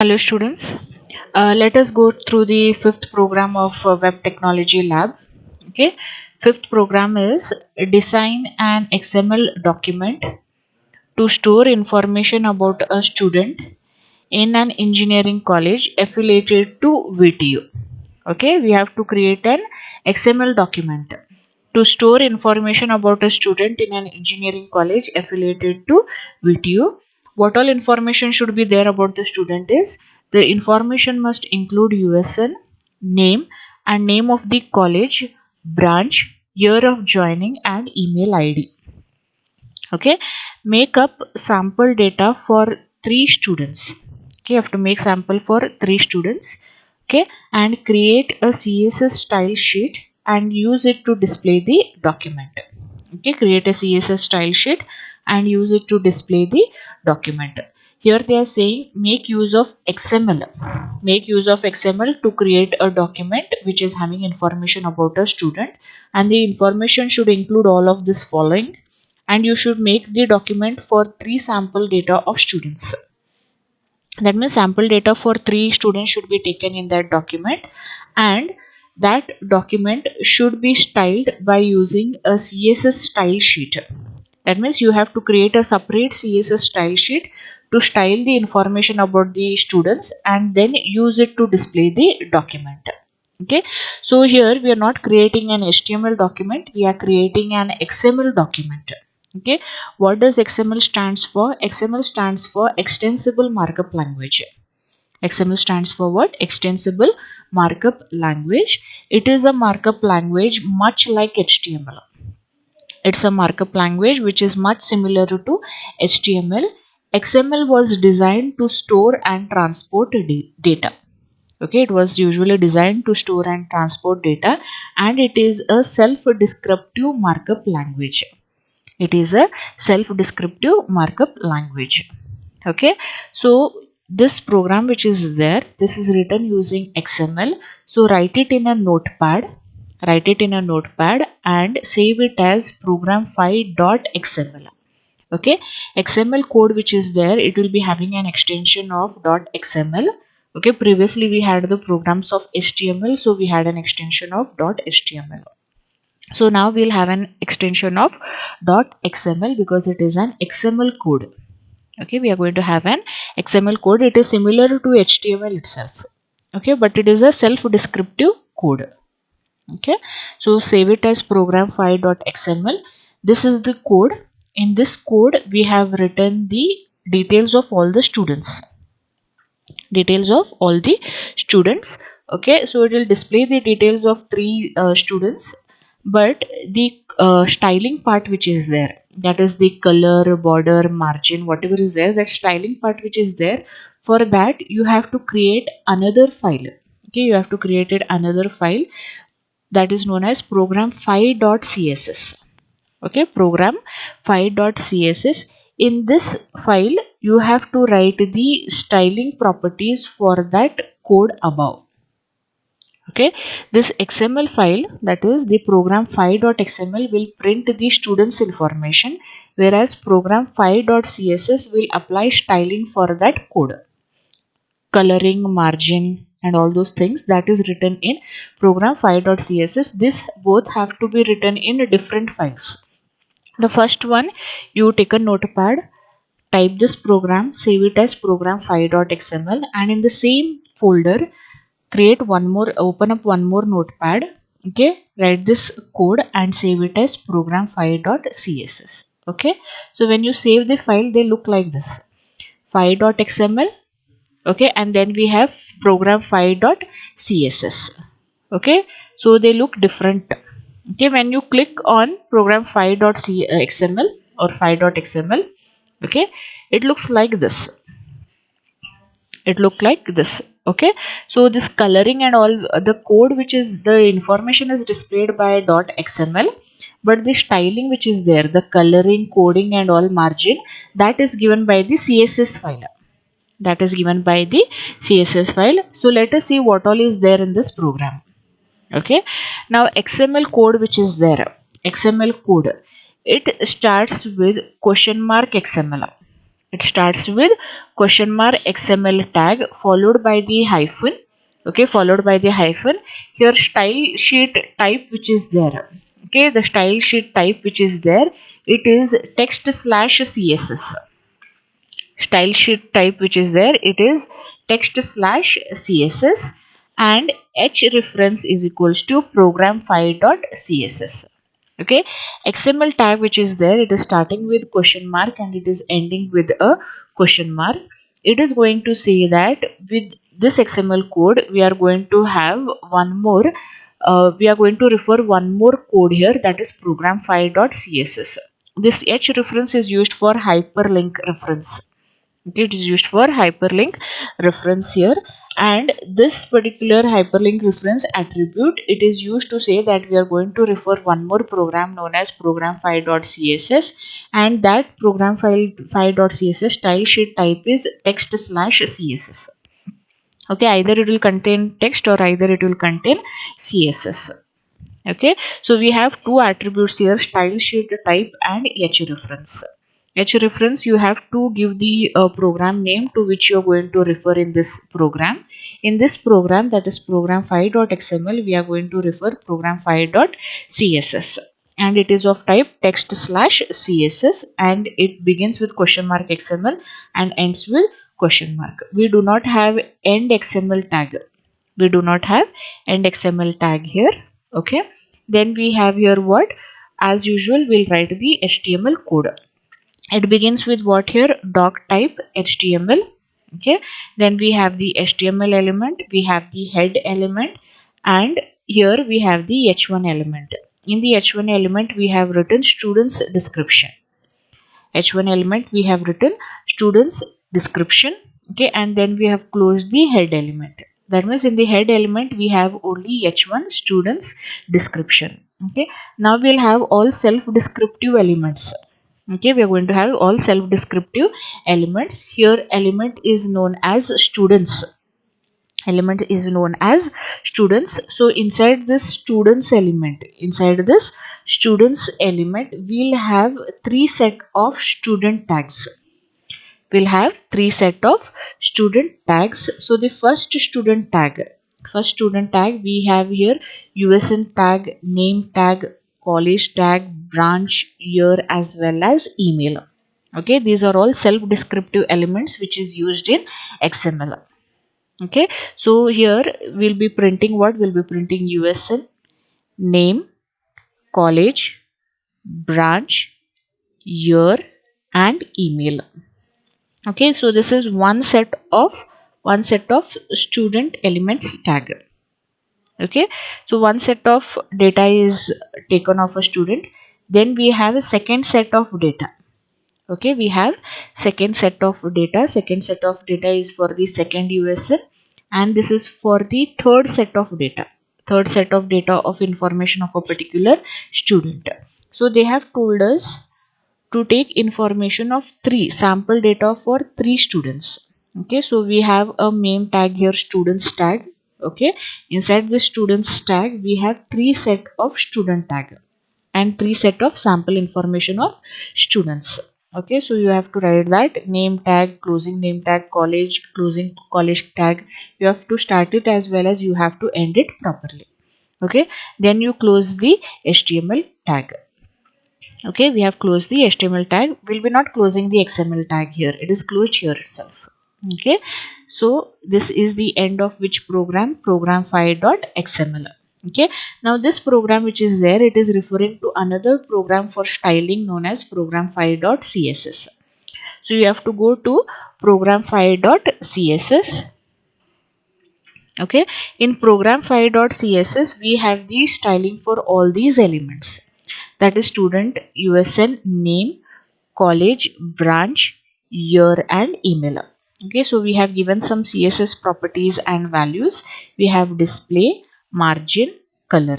Hello students, let us go through the fifth program of Web Technology Lab. Okay, fifth program is design an XML document to store information about a student in an engineering college affiliated to VTU. Okay, we have to create an XML document to store information about a student in an engineering college affiliated to VTU. What all information should be there about the student is the information must include USN, name and name of the college, branch, year of joining and email ID. Okay, make up sample data for 3 students. Okay, you have to make sample for 3 students. Okay, and create a CSS style sheet and use it to display the document. Okay, create a CSS style sheet and use it to display the document. Here they are saying make use of XML. Make use of XML to create a document which is having information about a student, and the information should include all of this following, and you should make the document for 3 sample data of students. That means sample data for 3 students should be taken in that document, and that document should be styled by using a CSS style sheet. That means you have to create a separate CSS style sheet to style the information about the students and then use it to display the document. Okay, so here we are not creating an HTML document, we are creating an XML document. Okay, what does XML stands for? XML stands for extensible markup language. XML stands for what? Extensible markup language. It is a markup language much like HTML. It's a markup language which is much similar to HTML. XML was designed to store and transport data. Okay, it was usually designed to store and transport data, and it is a self-descriptive markup language. It is a self-descriptive markup language. Okay, so this program which is there, this is written using XML. So write it in a notepad, and save it as program5.xml. Okay, XML code which is there, it will be having an extension of .xml. Okay, previously we had the programs of HTML, so we had an extension of .html. So now we'll have an extension of .xml because it is an XML code. Okay, we are going to have an XML code. It is similar to HTML itself. Okay, but it is a self-descriptive code. Okay, so save it as program5.xml. This is the code. In this code we have written the details of all the students. Okay, so it will display the details of 3 students, but the styling part which is there, that is the color, border, margin, whatever is there, that styling part which is there, for that you have to create another file. Okay, you have to create another file that is known as program5.css. Okay, program5.css. In this file you have to write the styling properties for that code above. Okay, this XML file, that is the program5.xml, will print the students information, whereas program5.css will apply styling for that code, coloring, margin and all those things that is written in program5.css. This both have to be written in different files. The first one, you take a notepad, type this program, save it as program5.xml, and in the same folder create one more, open up one more notepad. Okay, write this code and save it as program5.css. Okay, so when you save the file, they look like this: 5.xml. Okay, and then we have program5.css. Okay, so they look different. Okay, when you click on program5.xml or 5.xml, okay, it looks like this. Okay, so this coloring and all the code which is the information is displayed by .xml, but the styling which is there, the coloring, coding and all margin, that is given by the CSS file. So let us see what all is there in this program. Okay, now XML code which is there, XML code, it starts with question mark XML. It starts with question mark XML tag followed by the hyphen. Okay, followed by the hyphen. Here style sheet type which is there. Okay, the style sheet type which is there, it is text slash CSS. Style sheet type which is there, it is text slash CSS, and h reference is equals to program file dot CSS. Okay, XML tag which is there, it is starting with question mark and it is ending with a question mark. It is going to say that with this XML code we are going to have one more, we are going to refer one more code here, that is program file dot CSS. This h reference is used for hyperlink reference. Okay, it is used for hyperlink reference here, and this particular hyperlink reference attribute, it is used to say that we are going to refer one more program known as program file.css, and that program file.css style sheet type is text slash CSS. Okay, either it will contain text or either it will contain CSS. Okay, so we have two attributes here, style sheet type and h reference. H reference, you have to give the program name to which you are going to refer in this program. In this program, that is program file.xml, we are going to refer program file.css, and it is of type text slash CSS, and it begins with question mark XML and ends with question mark. We do not have end XML tag. We do not have end XML tag here. Okay, then we have here what, as usual we'll write the HTML code. It begins with what here, doc type HTML. Okay, then we have the HTML element, we have the head element, and here we have the h1 element. In the h1 element we have written students description. H1 element we have written students description. Okay, and then we have closed the head element. That means in the head element we have only h1 students description. Okay, now we'll have all self descriptive elements. Okay, we are going to have all self descriptive elements. Here element is known as students. Element is known as students. So inside this students element, we'll have three set of student tags. We'll have three set of student tags. So the first student tag, we have here USN tag, name tag, college tag, branch, year, as well as email. Okay, these are all self descriptive elements which is used in XML. Okay, so here we'll be printing what, we'll be printing USN, name, college, branch, year, and email. Okay, so this is one set of student elements tag. Okay, so one set of data is taken of a student, then we have a second set of data. Okay, we have second set of data. Second set of data is for the second USN, and this is for the third set of data. Third set of data of information of a particular student. So they have told us to take information of three sample data for three students. Okay, so we have a main tag here, students tag. Okay, inside the students tag we have three set of student tag and three set of sample information of students. Okay, so you have to write that name tag, closing name tag, college, closing college tag. You have to start it as well as you have to end it properly. Okay, then you close the HTML tag. Okay, we have closed the HTML tag. We'll be not closing the XML tag here. It is closed here itself. Okay, so this is the end of which program, program file.xml. Okay, now this program which is there, it is referring to another program for styling known as program file.css. So you have to go to program file.css. Okay, in program file.css we have the styling for all these elements, that is student, USN, name, college, branch, year, and email. Okay, so we have given some CSS properties and values. We have display, margin, color.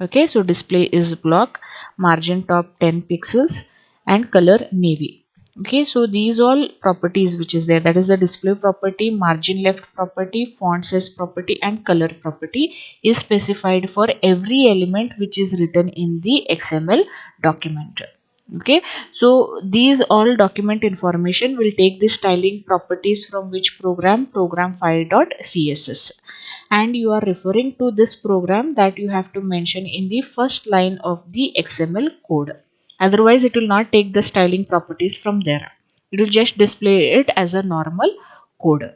Okay, so display is block, margin top 10 pixels, and color navy. Okay, so these all properties which is there, that is the display property, margin left property, font size property, and color property is specified for every element which is written in the XML document. Okay, so these all document information will take the styling properties from which program file.css, and you are referring to this program that you have to mention in the first line of the XML code. Otherwise it will not take the styling properties from there, it will just display it as a normal code.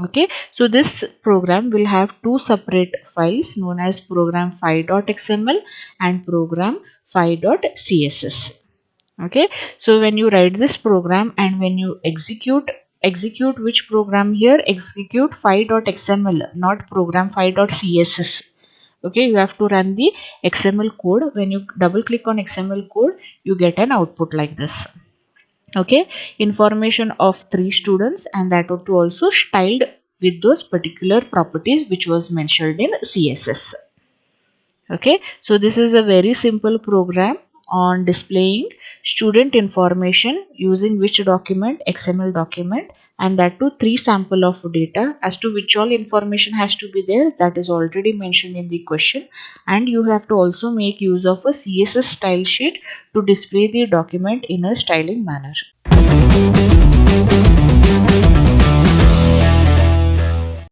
Okay, so this program will have two separate files known as program file.xml and program file.css. Okay, so when you write this program and when you execute which program here, execute file.xml, not program file.css. Okay, you have to run the XML code. When you double click on XML code, you get an output like this. Okay, information of 3 students, and that would be also styled with those particular properties which was mentioned in CSS. Okay, so this is a very simple program on displaying student information using which document, XML document, and that too 3 sample of data. As to which all information has to be there, that is already mentioned in the question, and you have to also make use of a CSS style sheet to display the document in a styling manner.